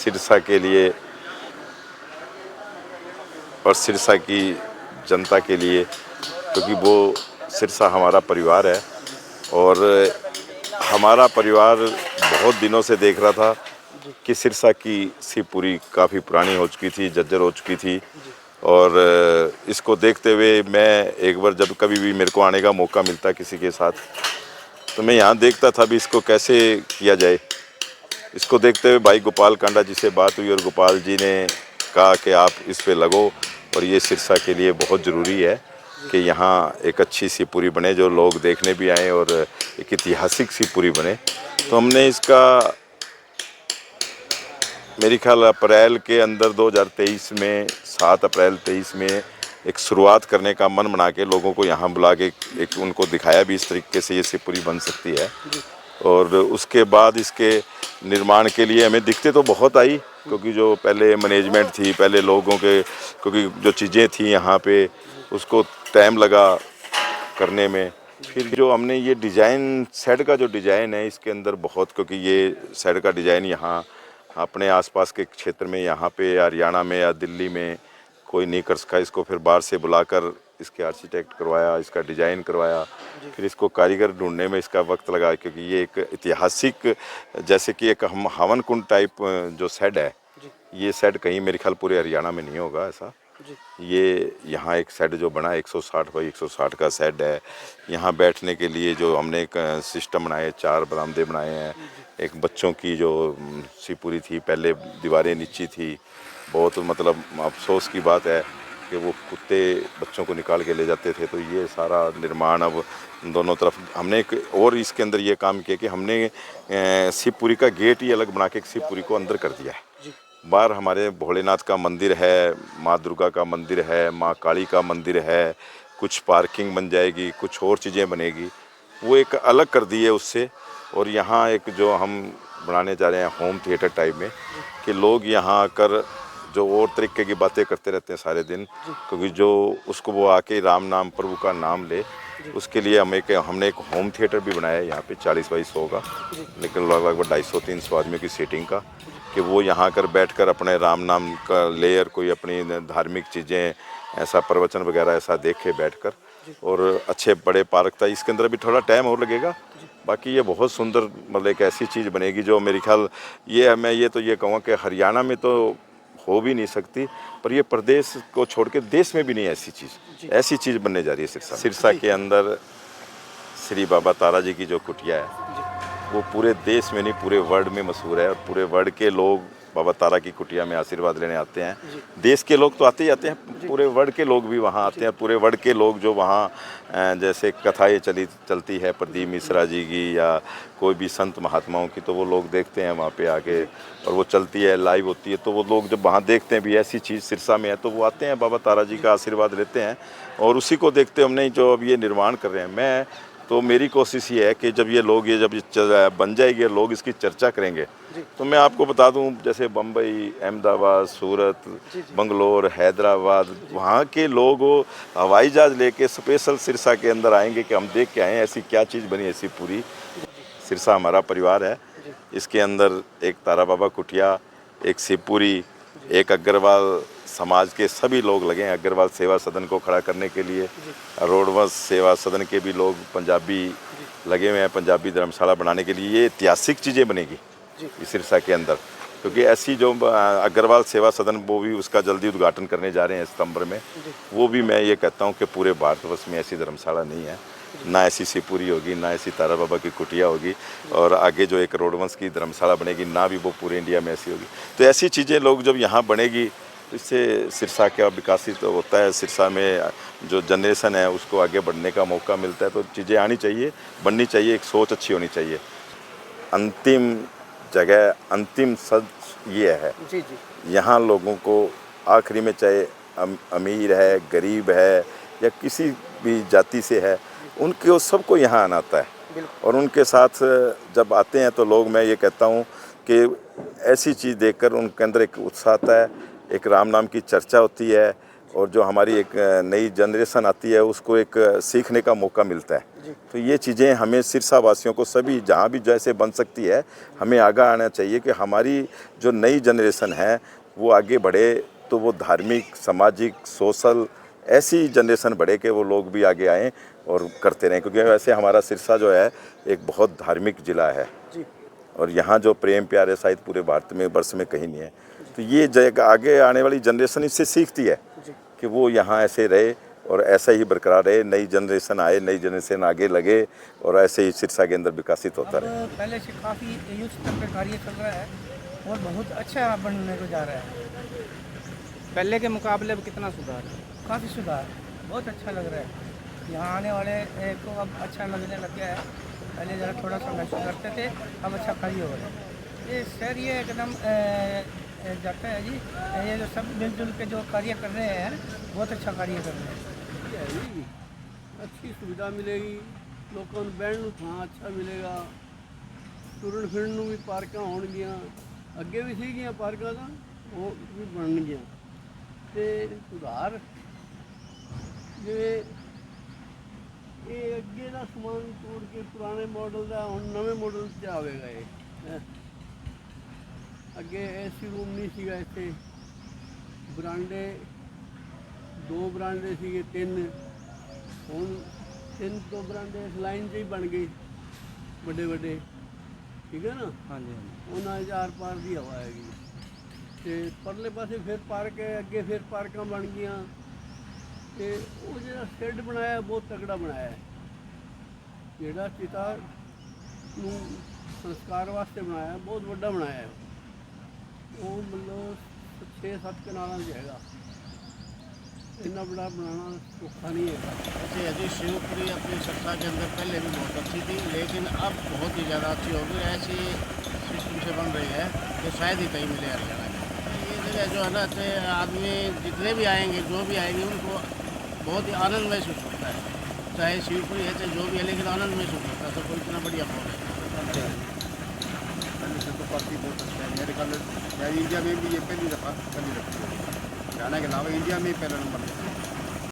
सिरसा के लिए और सिरसा की जनता के लिए, क्योंकि वो सिरसा हमारा परिवार है और हमारा परिवार बहुत दिनों से देख रहा था कि सिरसा की शिवपुरी काफ़ी पुरानी हो चुकी थी, जर्जर हो चुकी थी। और इसको देखते हुए मैं एक बार जब कभी भी मेरे को आने का मौका मिलता किसी के साथ, तो मैं यहाँ देखता था भी इसको कैसे किया जाए। इसको देखते हुए भाई गोपाल कांडा जी से बात हुई और गोपाल जी ने कहा कि आप इस पे लगो और ये सिरसा के लिए बहुत ज़रूरी है कि यहाँ एक अच्छी सी पूरी बने, जो लोग देखने भी आएँ और एक ऐतिहासिक सी पूरी बने। तो हमने इसका मेरे ख्याल अप्रैल के अंदर 2023 में 7 अप्रैल 23 में एक शुरुआत करने का मन बना के लोगों को यहाँ बुला के एक उनको दिखाया भी इस तरीके से ये शिवपुरी बन सकती है। और उसके बाद इसके निर्माण के लिए हमें दिक्कतें तो बहुत आई, क्योंकि जो पहले मैनेजमेंट थी, पहले लोगों के, क्योंकि जो चीज़ें थी यहाँ पे उसको टाइम लगा करने में। फिर जो हमने ये डिज़ाइन, शेड का जो डिज़ाइन है इसके अंदर बहुत, क्योंकि ये शेड का डिज़ाइन यहाँ अपने आसपास के क्षेत्र में, यहाँ पे या हरियाणा में या दिल्ली में कोई नहीं कर सका। इसको फिर बाहर से बुलाकर इसके आर्किटेक्ट करवाया, इसका डिज़ाइन करवाया, फिर इसको कारीगर ढूंढने में इसका वक्त लगा, क्योंकि ये एक ऐतिहासिक, जैसे कि एक हम हवन कुंड टाइप जो शेड है, ये शेड कहीं मेरे ख्याल पूरे हरियाणा में नहीं होगा ऐसा। ये यहाँ एक शेड जो बना 160 बाई 160 का शेड है। यहाँ बैठने के लिए जो हमने एक सिस्टम बनाए, 4 बरामदे बनाए हैं। एक बच्चों की जो शिवपुरी थी, पहले दीवारें नीची थी, बहुत मतलब अफसोस की बात है कि वो कुत्ते बच्चों को निकाल के ले जाते थे। तो ये सारा निर्माण अब दोनों तरफ हमने एक और इसके अंदर ये काम किया कि हमने शिवपुरी का गेट ही अलग बना के शिवपुरी को अंदर कर दिया है। बाहर हमारे भोलेनाथ का मंदिर है, माँ दुर्गा का मंदिर है, माँ काली का मंदिर है, कुछ पार्किंग बन जाएगी, कुछ और चीज़ें बनेगी, वो एक अलग कर दी है उससे। और यहाँ एक जो हम बनाने जा रहे हैं होम थिएटर टाइप में, कि लोग यहाँ आकर जो और तरीके की बातें करते रहते हैं सारे दिन, क्योंकि जो उसको वो आके राम नाम, प्रभु का नाम ले, उसके लिए हमने एक होम थिएटर भी बनाया है यहाँ पे 40 बाई 100 का, लेकिन लगभग 250-300 आदमी की सीटिंग का, कि वो यहाँ कर बैठकर अपने राम नाम का ले और कोई अपनी धार्मिक चीज़ें, ऐसा प्रवचन वगैरह ऐसा देखे बैठकर। और अच्छे बड़े पार्क था, इसके अंदर भी थोड़ा टाइम और लगेगा। बाकी ये बहुत सुंदर, मतलब एक ऐसी चीज़ बनेगी जो मेरे ख्याल मैं ये तो ये कहूँगा कि हरियाणा में तो हो भी नहीं सकती, पर ये प्रदेश को छोड़ के देश में भी नहीं ऐसी चीज़ बनने जा रही है सिरसा। सिरसा के अंदर श्री बाबा तारा जी की जो कुटिया है वो पूरे देश में नहीं पूरे वर्ल्ड में मशहूर है, और पूरे वर्ल्ड के लोग बाबा तारा की कुटिया में आशीर्वाद लेने आते हैं। देश के लोग तो आते ही आते हैं, पूरे वर्ल्ड के लोग भी वहाँ आते हैं। पूरे वर्ल्ड के लोग जो वहाँ जैसे कथाएँ चलती है प्रदीप मिश्रा जी की या कोई भी संत महात्माओं की, तो वो लोग देखते हैं वहाँ पे आके, और वो चलती है, लाइव होती है, तो वो लोग जब वहाँ देखते हैं भी ऐसी चीज़ सिरसा में है, तो वो आते हैं, बाबा तारा जी का आशीर्वाद लेते हैं। और उसी को देखते हमने जो अब ये निर्माण कर रहे हैं, तो मेरी कोशिश ये है कि जब बन जाएगी, लोग इसकी चर्चा करेंगे, तो मैं आपको बता दूं, जैसे बम्बई, अहमदाबाद, सूरत, बंगलोर, हैदराबाद, वहाँ के लोग हवाई जहाज़ लेके स्पेशल सिरसा के अंदर आएंगे कि हम देख के आए ऐसी क्या चीज़ बनी, ऐसी पूरी। सिरसा हमारा परिवार है, इसके अंदर एक तारा बाबा कुटिया, एक शिवपुरी, एक अग्रवाल समाज के सभी लोग लगे हैं। अग्रवाल सेवा सदन को खड़ा करने के लिए रोडवंश सेवा सदन के भी लोग पंजाबी लगे हुए हैं, पंजाबी धर्मशाला बनाने के लिए। ये ऐतिहासिक चीज़ें बनेगी इस सिरसा के अंदर, क्योंकि ऐसी जो अग्रवाल सेवा सदन, वो भी उसका जल्दी उद्घाटन करने जा रहे हैं सितंबर में। वो भी मैं ये कहता हूँ कि पूरे भारतवर्ष में ऐसी धर्मशाला नहीं है, ना ऐसी शिवपुरी होगी, ना ऐसी तारा बाबा की कुटिया होगी, और आगे जो एक रोडवंश की धर्मशाला बनेगी, ना भी वो पूरे इंडिया में ऐसी होगी। तो ऐसी चीज़ें लोग जब यहाँ बनेगी, इससे सिरसा क्या विकासित तो होता है। सिरसा में जो जनरेशन है उसको आगे बढ़ने का मौका मिलता है, तो चीज़ें आनी चाहिए, बननी चाहिए, एक सोच अच्छी होनी चाहिए। अंतिम जगह, अंतिम सच ये है, यहाँ लोगों को आखिरी में, चाहे अमीर है, गरीब है, या किसी भी जाति से है, उनके सबको यहाँ आना आता है। और उनके साथ जब आते हैं तो लोग, मैं ये कहता हूँ कि ऐसी चीज़ देखकर उनके अंदर एक उत्साह आता है, एक राम नाम की चर्चा होती है, और जो हमारी एक नई जनरेशन आती है उसको एक सीखने का मौका मिलता है। तो ये चीज़ें हमें सिरसा वासियों को सभी जहाँ भी जैसे बन सकती है, हमें आगे आना चाहिए कि हमारी जो नई जनरेशन है वो आगे बढ़े, तो वो धार्मिक, सामाजिक, सोशल ऐसी जनरेशन बढ़े कि वो लोग भी आगे आएँ और करते रहें। क्योंकि वैसे हमारा सिरसा जो है एक बहुत धार्मिक ज़िला है और यहाँ जो प्रेम प्यार है शायद पूरे भारत में, वर्ष में कहीं नहीं है। तो ये जगह आगे आने वाली जनरेशन इससे सीखती है कि वो यहाँ ऐसे रहे और ऐसा ही बरकरार रहे, नई जनरेशन आए, नई जनरेशन आगे लगे और ऐसे ही सिरसा के अंदर विकसित होता रहे। पहले से काफ़ी युद्ध स्तर पर कार्य चल रहा है और बहुत अच्छा बनने को जा रहा है। पहले के मुकाबले अब कितना सुधार है? काफ़ी सुधार, बहुत अच्छा लग रहा है। यहाँ आने वाले को अब अच्छा लगने लग गया है। पहले ज़रा थोड़ा सा महसूस करते थे, अब अच्छा कार्य हो रहा है। ये सर ये एकदम जाता है जी, ये जो सब मिलजुल के जो कार्य कर रहे हैं बहुत अच्छा कार्य कर रहे हैं। अच्छी सुविधा मिलेगी, लोगों को बैठने ਨੂੰ ਥਾਂ अच्छा मिलेगा, ਤੁਰਨ ਫਿਰਨ ਨੂੰ ਵੀ ਪਾਰਕਾਂ ਹੋਣਗੀਆਂ, ਅੱਗੇ ਵੀ ਸੀਗੀਆਂ ਪਾਰਕਾਂ ਤਾਂ ਉਹ ਵੀ ਬਣਨਗੀਆਂ ਤੇ ਸੁਧਾਰ ਜਿਵੇਂ ਇਹ ਅੱਗੇ ਦਾ ਸਮਾਨ ਤੋੜ ਕੇ ਪੁਰਾਣੇ ਮਾਡਲ ਦਾ ਹੁਣ ਨਵੇਂ ਮਾਡਲ 'ਚ ਆਵੇਗਾ ਇਹ। ਅੱਗੇ ਏਸੀ ਰੂਮ ਨਹੀਂ ਸੀਗਾ ਇੱਥੇ, ਬਰਾਂਡੇ 2 ਬਰਾਂਡੇ ਸੀਗੇ 3, ਹੁਣ 3 ਤੋਂ ਬਰਾਂਡੇ ਇਸ ਲਾਈਨ 'ਚ ਹੀ ਬਣ ਗਏ ਵੱਡੇ ਵੱਡੇ, ਠੀਕ ਹੈ ਨਾ। ਹਾਂਜੀ ਉਹਨਾਂ 'ਚ ਆਰ ਪਾਰ ਦੀ ਹਵਾ ਹੈਗੀ ਤੇ ਪਰਲੇ ਪਾਸੇ ਫਿਰ ਪਾਰਕ ਹੈ, ਅੱਗੇ ਫਿਰ ਪਾਰਕਾਂ ਬਣ ਗਈਆਂ ਤੇ ਉਹ ਜਿਹੜਾ ਸ਼ੈੱਡ ਬਣਾਇਆ ਬਹੁਤ ਤਕੜਾ ਬਣਾਇਆ ਹੈ, ਜਿਹੜਾ ਪਿਤਾ ਨੂੰ ਸੰਸਕਾਰ ਵਾਸਤੇ ਬਣਾਇਆ, ਬਹੁਤ ਵੱਡਾ ਬਣਾਇਆ ਹੈ। ਉਹ ਮਤਲਬ 6-7 ਕਨਾਲਾਂ 'ਚ ਹੈਗਾ, इतना बड़ा बनाना औखा नहीं है। ऐसे अजी शिवपुरी अपनी सत्ता के अंदर पहले भी बहुत अच्छी थी, लेकिन अब बहुत ही ज़्यादा अच्छी हो गई। ऐसी सिस्टम से बन रही है कि शायद ही कहीं मिले हरियाणा में। ये जगह जो है ना, ऐसे आदमी जितने भी आएंगे, जो भी आएंगे, उनको बहुत ही आनंद महसूस होता है। चाहे शिवपुरी है चाहे जो भी है, लेकिन आनंद महसूस होता है। तो कोई इतना बढ़िया माहौल है। पहले से तो पार्टी बहुत अच्छा है मेरे ख्याल में, इंडिया में भी ये पहली दफ़ा हरियाणा के अलावा इंडिया में ही पहला नंबर है।